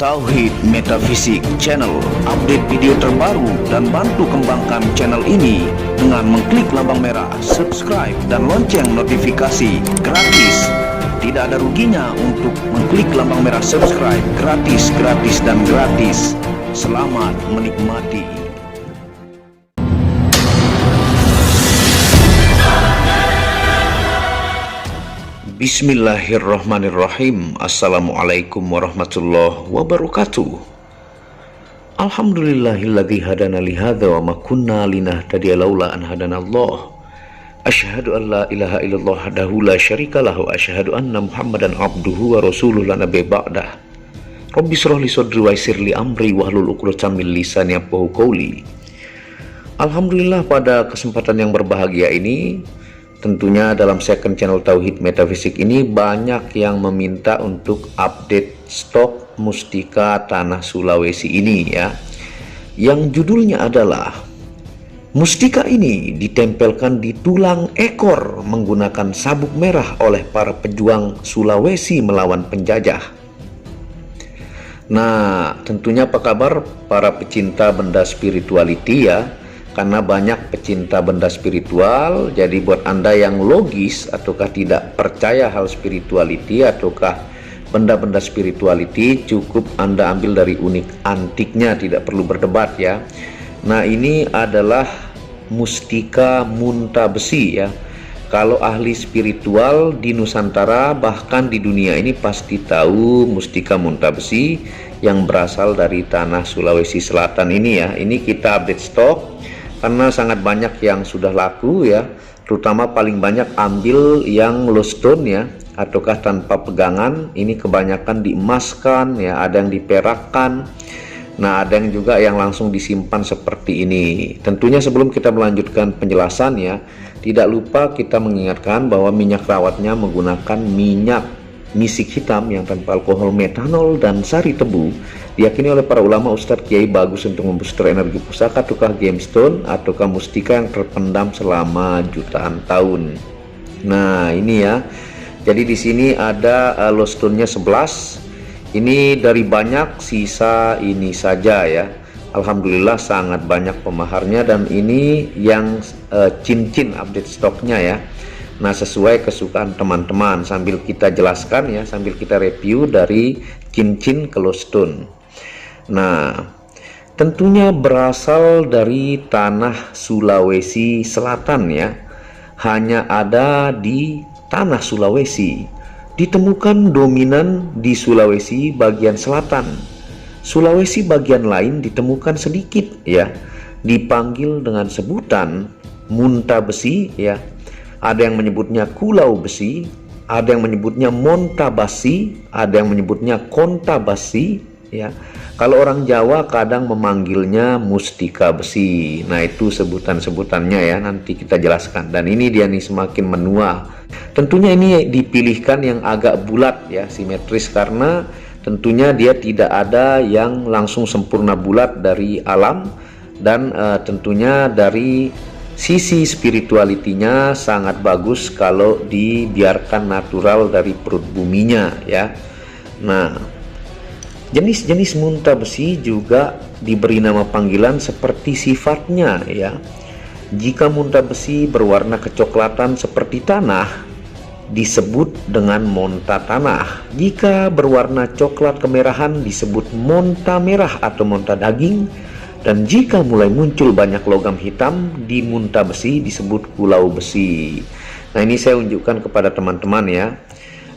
Tauhid Metafisik Channel, update video terbaru dan bantu kembangkan channel ini dengan mengklik lambang merah subscribe dan lonceng notifikasi gratis. Tidak ada ruginya untuk mengklik lambang merah subscribe, gratis dan gratis. Selamat menikmati. Bismillahirrahmanirrahim. Assalamualaikum warahmatullahi wabarakatuh. Alhamdulillahilladzi hadana li hadza wa ma kunna linahtadiya laula an hadanallah. Asyhadu an la ilaha illallah wahdahu la syarikalah wa asyhadu anna Muhammadan abduhu wa rasuluhu la nabiyya ba'dah. Rabbi shrah li sadri wa yassir li amri wahlul 'uqdatam min lisani yafqahu qawli. Alhamdulillah, pada kesempatan yang berbahagia ini, tentunya dalam second channel Tauhid Metafisik ini banyak yang meminta untuk update stok mustika tanah Sulawesi ini ya. Yang judulnya adalah mustika ini ditempelkan di tulang ekor menggunakan sabuk merah oleh para pejuang Sulawesi melawan penjajah. Nah, tentunya apa kabar para pecinta benda spirituality ya? Karena banyak pecinta benda spiritual, jadi buat Anda yang logis ataukah tidak percaya hal spirituality ataukah benda-benda spirituality, cukup Anda ambil dari unik antiknya, tidak perlu berdebat ya. Nah, ini adalah mustika munta besi ya. Kalau ahli spiritual di Nusantara bahkan di dunia ini pasti tahu mustika munta besi yang berasal dari tanah Sulawesi Selatan ini ya. Ini kita update stok karena sangat banyak yang sudah laku ya, terutama paling banyak ambil yang low stone ya, ataukah tanpa pegangan. Ini kebanyakan diemaskan ya, ada yang diperakkan, nah ada yang juga yang langsung disimpan seperti ini. Tentunya sebelum kita melanjutkan penjelasan ya, tidak lupa kita mengingatkan bahwa minyak rawatnya menggunakan minyak misik hitam yang tanpa alkohol, metanol dan sari tebu, diyakini oleh para ulama ustadz kiai bagus untuk membooster energi pusaka ataukah gemstone ataukah mustika yang terpendam selama jutaan tahun. Nah ini ya, jadi di sini ada lostone-nya 11. Ini dari banyak, sisa ini saja ya. Alhamdulillah sangat banyak pemaharnya, dan ini yang cincin update stoknya ya. Nah, sesuai kesukaan teman-teman, sambil kita jelaskan ya, sambil kita review dari cincin ke low stone. Nah, tentunya berasal dari tanah Sulawesi Selatan ya. Hanya ada di tanah Sulawesi. Ditemukan dominan di Sulawesi bagian selatan. Sulawesi bagian lain ditemukan sedikit ya. Dipanggil dengan sebutan munta besi ya. Ada yang menyebutnya kulau besi, ada yang menyebutnya montabasi, ada yang menyebutnya kontabasi ya. Kalau orang Jawa kadang memanggilnya mustika besi. Nah, itu sebutan-sebutannya ya, nanti kita jelaskan. Dan ini dia nih semakin menua. Tentunya ini dipilihkan yang agak bulat ya, simetris, karena tentunya dia tidak ada yang langsung sempurna bulat dari alam, dan tentunya dari sisi spiritualitinya sangat bagus kalau dibiarkan natural dari perut buminya ya. Nah, jenis-jenis munta besi juga diberi nama panggilan seperti sifatnya ya. Jika munta besi berwarna kecoklatan seperti tanah, disebut dengan monta tanah. Jika berwarna coklat kemerahan, disebut monta merah atau monta daging. Dan jika mulai muncul banyak logam hitam di munta besi, disebut kulau besi. Nah, ini saya unjukkan kepada teman-teman ya.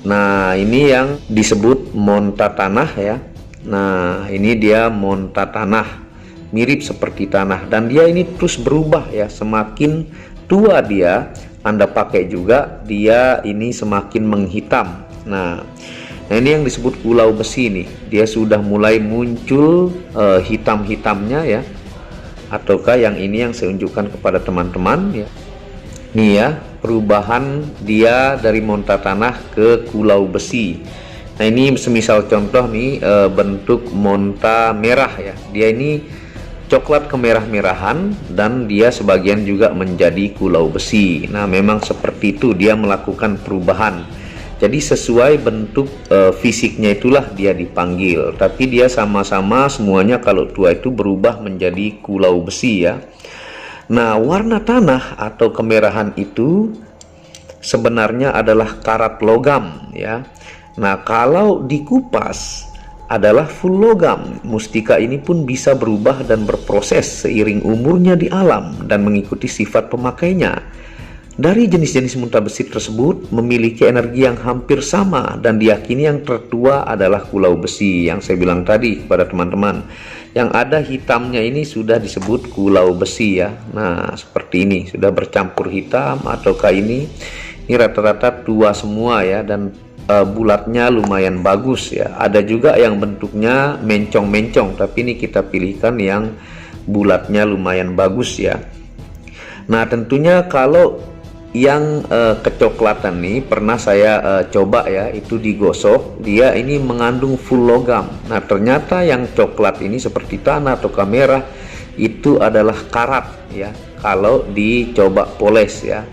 Nah, ini yang disebut monta tanah ya. Nah, ini dia monta tanah, mirip seperti tanah, dan dia ini terus berubah ya. Semakin tua dia Anda pakai juga, dia ini semakin menghitam. Nah, ini yang disebut kulau besi nih. Dia sudah mulai muncul hitam-hitamnya ya. Ataukah yang ini yang saya unjukkan kepada teman-teman ya. Nih ya, perubahan dia dari monta tanah ke kulau besi. Nah, ini semisal contoh nih bentuk monta merah ya. Dia ini coklat kemerah-merahan dan dia sebagian juga menjadi kulau besi. Nah, memang seperti itu, dia melakukan perubahan. Jadi sesuai bentuk fisiknya itulah dia dipanggil, tapi dia sama-sama semuanya kalau tua itu berubah menjadi kulau besi ya. Nah, warna tanah atau kemerahan itu sebenarnya adalah karat logam ya. Nah, kalau dikupas adalah full logam. Mustika ini pun bisa berubah dan berproses seiring umurnya di alam dan mengikuti sifat pemakainya. Dari jenis-jenis munta besi tersebut memiliki energi yang hampir sama dan diyakini yang tertua adalah kulau besi yang saya bilang tadi kepada teman-teman. Yang ada hitamnya ini sudah disebut kulau besi ya. Nah, seperti ini sudah bercampur hitam ataukah ini rata-rata tua semua ya, dan bulatnya lumayan bagus ya. Ada juga yang bentuknya mencong-mencong, tapi ini kita pilihkan yang bulatnya lumayan bagus ya. Nah, tentunya kalau yang kecoklatan nih pernah saya coba ya, itu digosok, dia ini mengandung full logam. Nah, ternyata yang coklat ini seperti tanah atau kamera itu adalah karat ya kalau dicoba poles ya.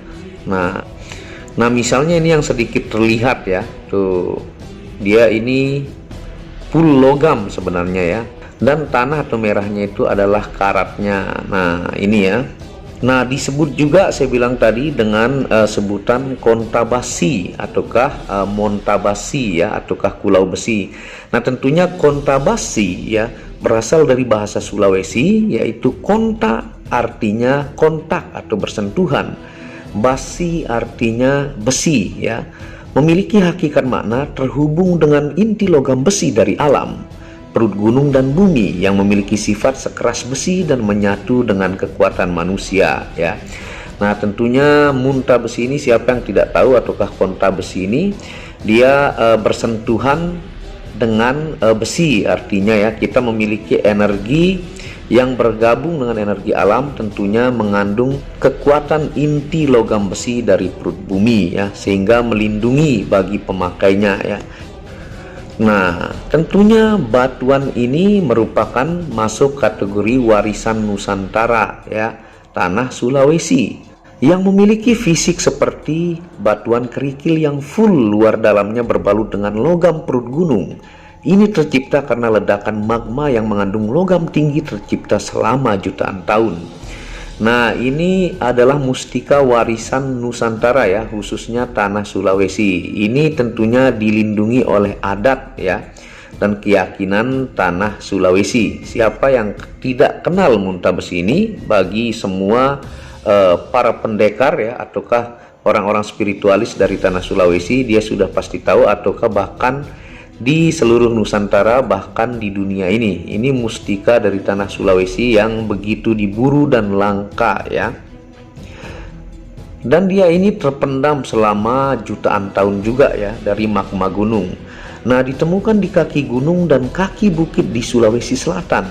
Nah, misalnya ini yang sedikit terlihat ya, tuh dia ini full logam sebenarnya ya, dan tanah atau merahnya itu adalah karatnya. Nah, ini ya. Nah, disebut juga saya bilang tadi dengan sebutan kontabasi ataukah montabasi ya, ataukah kulau besi. Nah, tentunya kontabasi ya berasal dari bahasa Sulawesi, yaitu konta artinya kontak atau bersentuhan, basi artinya besi ya, memiliki hakikat makna terhubung dengan inti logam besi dari alam, perut gunung dan bumi yang memiliki sifat sekeras besi dan menyatu dengan kekuatan manusia ya. Nah, tentunya munta besi ini siapa yang tidak tahu ataukah konta besi ini, dia bersentuhan dengan besi, artinya ya kita memiliki energi yang bergabung dengan energi alam, tentunya mengandung kekuatan inti logam besi dari perut bumi ya, sehingga melindungi bagi pemakainya ya. Nah, tentunya batuan ini merupakan masuk kategori warisan Nusantara ya, tanah Sulawesi, yang memiliki fisik seperti batuan kerikil yang full luar dalamnya berbalut dengan logam perut gunung. Ini tercipta karena ledakan magma yang mengandung logam tinggi tercipta selama jutaan tahun. Nah, ini adalah mustika warisan Nusantara ya, khususnya tanah Sulawesi. Ini tentunya dilindungi oleh adat ya dan keyakinan tanah Sulawesi. Siapa yang tidak kenal munta besi ini, bagi semua para pendekar ya ataukah orang-orang spiritualis dari tanah Sulawesi, dia sudah pasti tahu, ataukah bahkan di seluruh Nusantara, bahkan di dunia ini mustika dari tanah Sulawesi yang begitu diburu dan langka ya. Dan dia ini terpendam selama jutaan tahun juga ya dari magma gunung. Nah, ditemukan di kaki gunung dan kaki bukit di Sulawesi Selatan.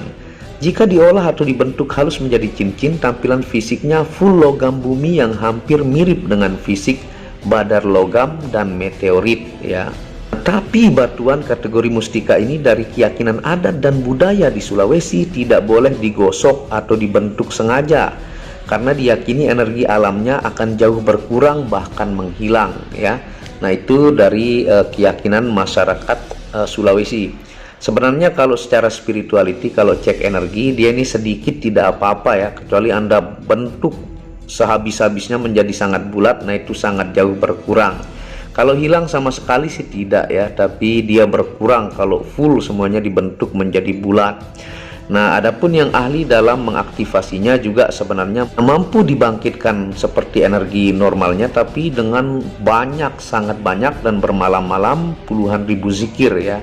Jika diolah atau dibentuk halus menjadi cincin, tampilan fisiknya full logam bumi yang hampir mirip dengan fisik badar logam dan meteorit ya. Tapi batuan kategori mustika ini dari keyakinan adat dan budaya di Sulawesi tidak boleh digosok atau dibentuk sengaja, karena diyakini energi alamnya akan jauh berkurang bahkan menghilang ya. Nah, itu dari keyakinan masyarakat Sulawesi. Sebenarnya kalau secara spirituality, kalau cek energi, dia ini sedikit tidak apa-apa ya, kecuali Anda bentuk sehabis-habisnya menjadi sangat bulat, nah itu sangat jauh berkurang. Kalau hilang sama sekali sih tidak ya, tapi dia berkurang kalau full semuanya dibentuk menjadi bulat. Nah, adapun yang ahli dalam mengaktifasinya juga sebenarnya mampu dibangkitkan seperti energi normalnya, tapi dengan banyak, sangat banyak, dan bermalam-malam puluhan ribu zikir ya.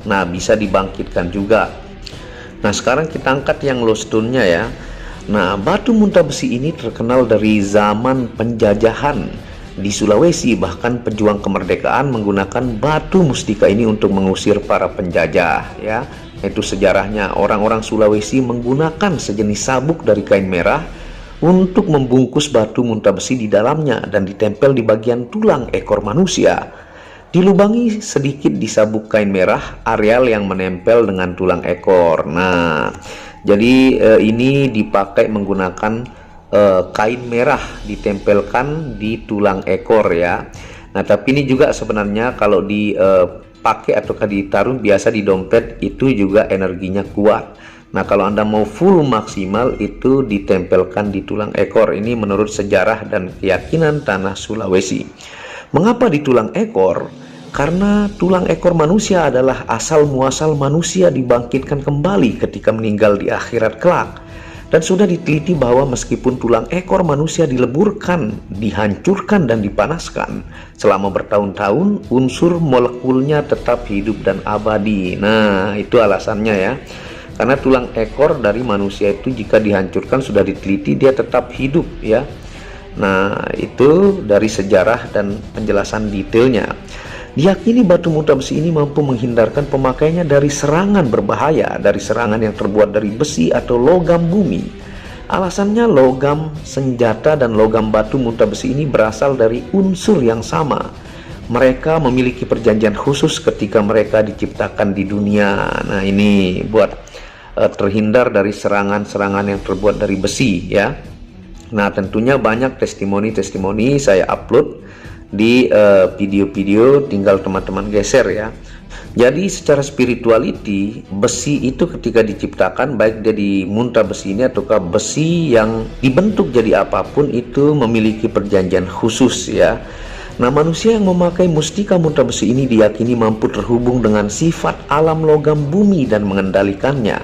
Nah, bisa dibangkitkan juga. Nah, sekarang kita angkat yang low stone-nya ya. Nah, batu munta besi ini terkenal dari zaman penjajahan di Sulawesi, bahkan pejuang kemerdekaan menggunakan batu mustika ini untuk mengusir para penjajah ya. Itu sejarahnya, orang-orang Sulawesi menggunakan sejenis sabuk dari kain merah untuk membungkus batu munta besi di dalamnya dan ditempel di bagian tulang ekor manusia. Dilubangi sedikit di sabuk kain merah areal yang menempel dengan tulang ekor. Nah, jadi ini dipakai menggunakan kain merah ditempelkan di tulang ekor ya. Nah, Nah, tapi ini juga sebenarnya kalau dipakai ataukah ditaruh biasa di dompet itu juga energinya kuat. Nah, kalau Anda mau full maksimal itu ditempelkan di tulang ekor. Ini menurut sejarah dan keyakinan tanah Sulawesi. Mengapa di tulang ekor? Karena tulang ekor manusia adalah asal muasal manusia dibangkitkan kembali ketika meninggal di akhirat kelak. Dan sudah diteliti bahwa meskipun tulang ekor manusia dileburkan, dihancurkan dan dipanaskan selama bertahun-tahun, unsur molekulnya tetap hidup dan abadi. Nah, itu alasannya ya. Karena tulang ekor dari manusia itu jika dihancurkan sudah diteliti dia tetap hidup ya. Nah, itu dari sejarah dan penjelasan detailnya. Diyakini batu muta besi ini mampu menghindarkan pemakainya dari serangan berbahaya, dari serangan yang terbuat dari besi atau logam bumi. Alasannya logam senjata dan logam batu muta besi ini berasal dari unsur yang sama. Mereka memiliki perjanjian khusus ketika mereka diciptakan di dunia. Nah, ini buat terhindar dari serangan-serangan yang terbuat dari besi ya. Nah, tentunya banyak testimoni-testimoni saya upload di video-video, tinggal teman-teman geser ya. Jadi secara spirituality, besi itu ketika diciptakan, baik jadi munta besi ini ataukah besi yang dibentuk jadi apapun, itu memiliki perjanjian khusus ya. Nah, manusia yang memakai mustika munta besi ini diyakini mampu terhubung dengan sifat alam logam bumi dan mengendalikannya.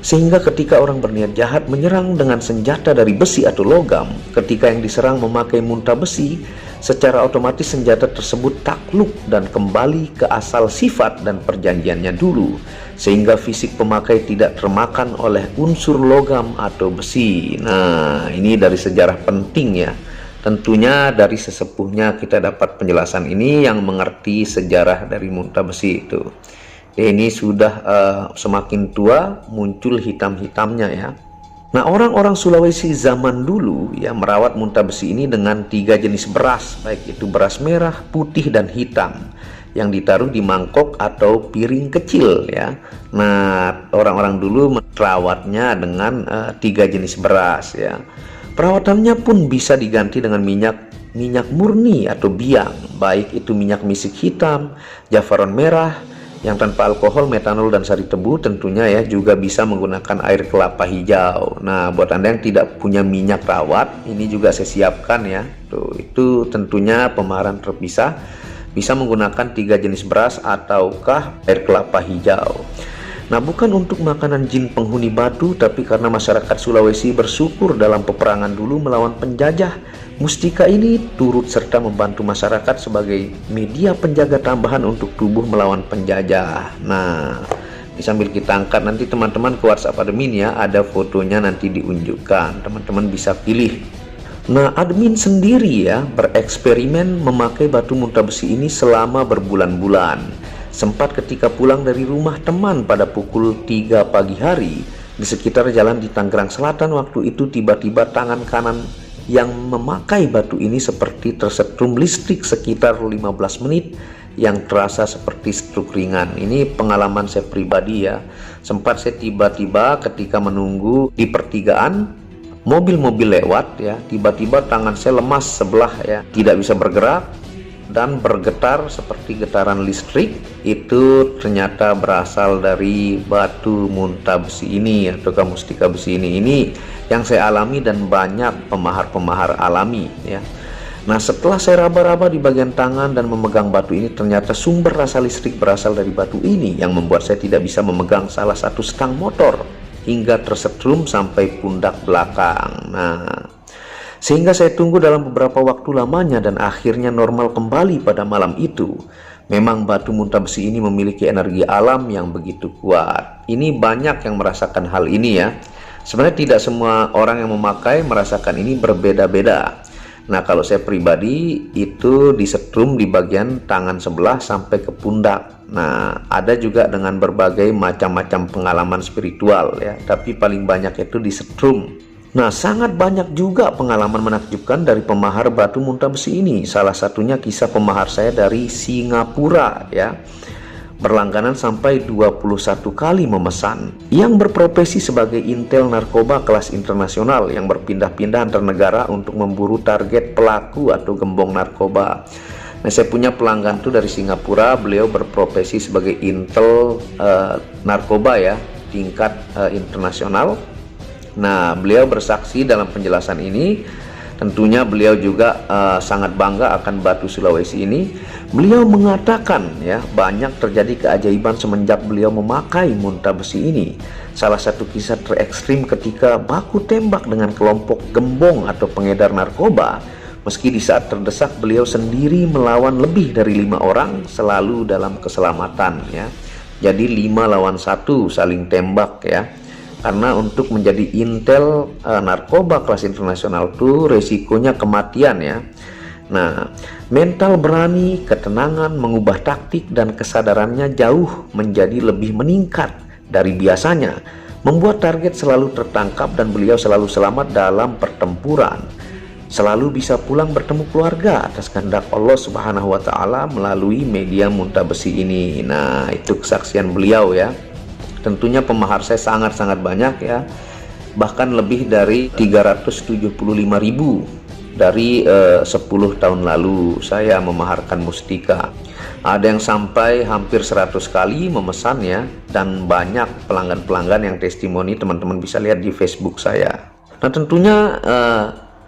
Sehingga ketika orang berniat jahat menyerang dengan senjata dari besi atau logam, ketika yang diserang memakai munta besi, secara otomatis senjata tersebut takluk dan kembali ke asal sifat dan perjanjiannya dulu, sehingga fisik pemakai tidak termakan oleh unsur logam atau besi. Nah, ini dari sejarah penting ya. Tentunya dari sesepuhnya kita dapat penjelasan ini yang mengerti sejarah dari munta besi itu. Ini sudah semakin tua muncul hitam-hitamnya ya. Nah, orang-orang Sulawesi zaman dulu ya merawat munta besi ini dengan 3 jenis beras, baik itu beras merah, putih dan hitam yang ditaruh di mangkok atau piring kecil ya. Nah, orang-orang dulu merawatnya dengan 3 jenis beras ya. Perawatannya pun bisa diganti dengan minyak murni atau biang, baik itu minyak misik hitam, jafaron merah yang tanpa alkohol, metanol dan sari tebu. Tentunya ya juga bisa menggunakan air kelapa hijau. Nah, buat Anda yang tidak punya minyak rawat, ini juga saya siapkan ya. Tuh, itu tentunya pemaharan terpisah. Bisa menggunakan 3 jenis beras ataukah air kelapa hijau. Nah, bukan untuk makanan jin penghuni batu, tapi karena masyarakat Sulawesi bersyukur dalam peperangan dulu melawan penjajah, mustika ini turut serta membantu masyarakat sebagai media penjaga tambahan untuk tubuh melawan penjajah. Nah, ini sambil kita angkat nanti teman-teman ke WhatsApp admin ya, ada fotonya nanti diunjukkan, teman-teman bisa pilih. Nah, admin sendiri ya bereksperimen memakai batu munta besi ini selama berbulan-bulan. Sempat ketika pulang dari rumah teman pada pukul 3 pagi hari di sekitar jalan di Tangerang Selatan, waktu itu tiba-tiba tangan kanan yang memakai batu ini seperti tersetrum listrik sekitar 15 menit yang terasa seperti stroke ringan. Ini pengalaman saya pribadi ya. Sempat saya tiba-tiba ketika menunggu di pertigaan, mobil-mobil lewat ya, tiba-tiba tangan saya lemas sebelah ya, tidak bisa bergerak dan bergetar seperti getaran listrik. Itu ternyata berasal dari batu munta besi ini atau mustika besi ini. Ini yang saya alami dan banyak pemahar-pemahar alami ya. Nah, setelah saya raba-raba di bagian tangan dan memegang batu ini, ternyata sumber rasa listrik berasal dari batu ini yang membuat saya tidak bisa memegang salah satu stang motor hingga tersetrum sampai pundak belakang. Nah, sehingga saya tunggu dalam beberapa waktu lamanya dan akhirnya normal kembali pada malam itu. Memang batu munta besi ini memiliki energi alam yang begitu kuat. Ini banyak yang merasakan hal ini ya. Sebenarnya tidak semua orang yang memakai merasakan ini, berbeda-beda. Nah, kalau saya pribadi itu disetrum di bagian tangan sebelah sampai ke pundak. Nah, ada juga dengan berbagai macam-macam pengalaman spiritual ya, tapi paling banyak itu disetrum. Nah, sangat banyak juga pengalaman menakjubkan dari pemahar batu munta besi ini. Salah satunya kisah pemahar saya dari Singapura ya. Berlangganan sampai 21 kali memesan. Yang berprofesi sebagai intel narkoba kelas internasional yang berpindah-pindah antar negara untuk memburu target pelaku atau gembong narkoba. Nah, saya punya pelanggan tuh dari Singapura, beliau berprofesi sebagai intel narkoba ya, tingkat internasional. Nah, beliau bersaksi dalam penjelasan ini, tentunya beliau juga sangat bangga akan batu Sulawesi ini. Beliau mengatakan ya, banyak terjadi keajaiban semenjak beliau memakai muntah besi ini. Salah satu kisah terekstrim ketika baku tembak dengan kelompok gembong atau pengedar narkoba. Meski di saat terdesak beliau sendiri melawan lebih dari 5 orang selalu dalam keselamatan ya. Jadi 5 lawan 1 saling tembak ya. Karena untuk menjadi intel narkoba kelas internasional itu resikonya kematian ya. Nah, mental berani, ketenangan, mengubah taktik dan kesadarannya jauh menjadi lebih meningkat dari biasanya, membuat target selalu tertangkap dan beliau selalu selamat dalam pertempuran. Selalu bisa pulang bertemu keluarga atas kehendak Allah Subhanahu wa taala melalui media muntah besi ini. Nah, itu kesaksian beliau ya. Tentunya pemahar saya sangat-sangat banyak ya. Bahkan lebih dari 375.000 dari 10 tahun lalu saya memaharkan mustika. Ada yang sampai hampir 100 kali memesan ya, dan banyak pelanggan-pelanggan yang testimoni, teman-teman bisa lihat di Facebook saya. Nah, tentunya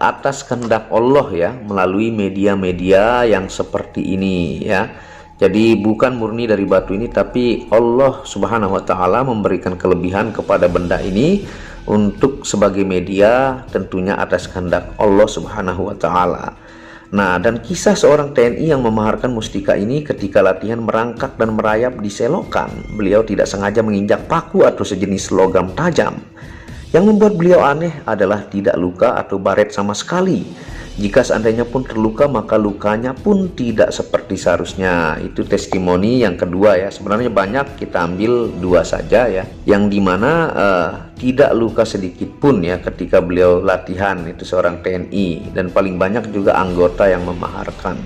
atas kehendak Allah ya, melalui media-media yang seperti ini ya. Jadi bukan murni dari batu ini, tapi Allah Subhanahu wa taala memberikan kelebihan kepada benda ini untuk sebagai media, tentunya atas kehendak Allah Subhanahu wa taala. Nah, dan kisah seorang TNI yang memaharkan mustika ini ketika latihan merangkak dan merayap di selokan. Beliau tidak sengaja menginjak paku atau sejenis logam tajam. Yang membuat beliau aneh adalah tidak luka atau baret sama sekali. Jika seandainya pun terluka, maka lukanya pun tidak seperti seharusnya. Itu testimoni yang kedua ya. Sebenarnya banyak, kita ambil 2 saja ya, yang dimana tidak luka sedikit pun ya ketika beliau latihan. Itu seorang TNI, dan paling banyak juga anggota yang memaharkan.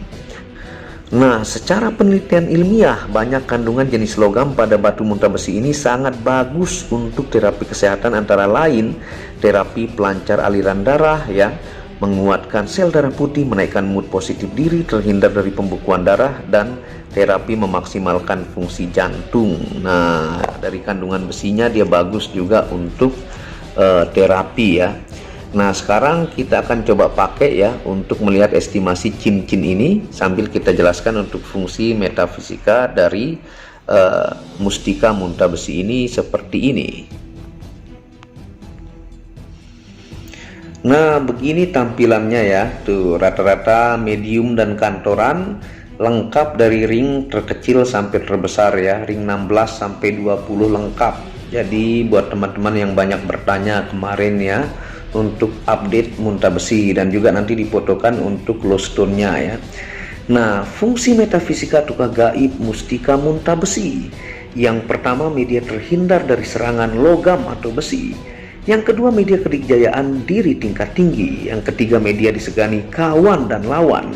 Nah, secara penelitian ilmiah, banyak kandungan jenis logam pada batu muntah besi ini sangat bagus untuk terapi kesehatan, antara lain terapi pelancar aliran darah ya, menguatkan sel darah putih, menaikkan mood positif diri, terhindar dari pembekuan darah, dan terapi memaksimalkan fungsi jantung. Nah, dari kandungan besinya dia bagus juga untuk terapi ya. Nah, sekarang kita akan coba pakai ya untuk melihat estimasi cincin ini, sambil kita jelaskan untuk fungsi metafisika dari mustika muntah besi ini seperti ini. Nah, begini tampilannya ya. Tuh, rata-rata medium dan kantoran, lengkap dari ring terkecil sampai terbesar ya. Ring 16 sampai 20 lengkap. Jadi buat teman-teman yang banyak bertanya kemarin ya, untuk update muntah besi, dan juga nanti difotokan untuk glowstone-nya ya. Nah, fungsi metafisika tukar gaib mustika muntah besi. Yang pertama, media terhindar dari serangan logam atau besi. Yang kedua, media kedikjayaan diri tingkat tinggi. Yang ketiga, media disegani kawan dan lawan.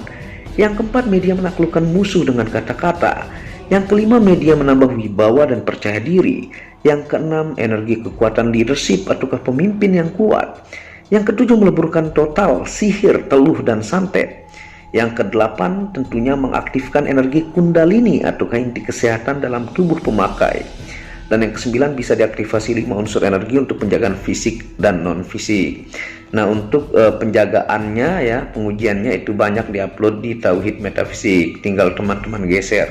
Yang keempat, media menaklukkan musuh dengan kata-kata. Yang kelima, media menambah wibawa dan percaya diri. Yang keenam, energi kekuatan leadership ataukah pemimpin yang kuat. Yang ketujuh, meleburkan total sihir, teluh, dan santet. Yang kedelapan, tentunya mengaktifkan energi kundalini ataukah inti kesehatan dalam tubuh pemakai. Dan yang kesembilan, bisa diaktifasi 5 unsur energi untuk penjagaan fisik dan non fisik. Nah, untuk penjagaannya ya, pengujiannya itu banyak diupload di Tauhid Metafisik, tinggal teman-teman geser.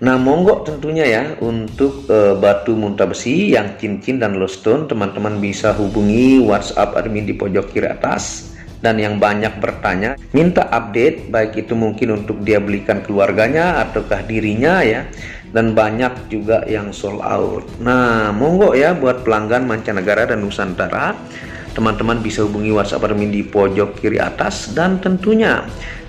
Nah, monggo tentunya ya, untuk batu muntah besi yang cincin dan glowstone, teman-teman bisa hubungi WhatsApp admin di pojok kiri atas. Dan yang banyak bertanya, minta update, baik itu mungkin untuk dia belikan keluarganya ataukah dirinya ya. Dan banyak juga yang sold out. Nah, monggo ya buat pelanggan mancanegara dan Nusantara, teman-teman bisa hubungi WhatsApp admin di pojok kiri atas. Dan tentunya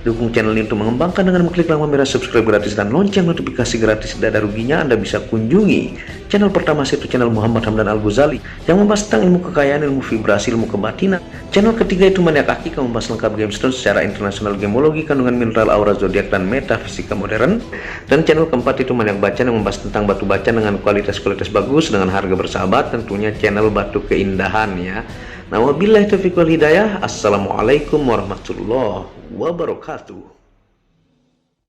dukung channel ini untuk mengembangkan dengan mengklik lampu merah subscribe gratis dan lonceng notifikasi gratis. Tidak ada ruginya, Anda bisa kunjungi channel pertama, yaitu channel Muhammad Hamdan Al-Ghazali yang membahas tentang ilmu kekayaan, ilmu vibrasi, ilmu kebatinan. Channel ketiga itu Maniak Akika, membahas lengkap gemstone secara internasional, gemologi, kandungan mineral, aura zodiak, dan metafisika modern. Dan channel keempat itu Maniak Bacan yang membahas tentang batu bacan dengan kualitas-kualitas bagus dengan harga bersahabat, tentunya channel batu keindahan ya. Nah, wabillahi taufiq wal hidayah. Assalamualaikum warahmatullahi wabarakatuh.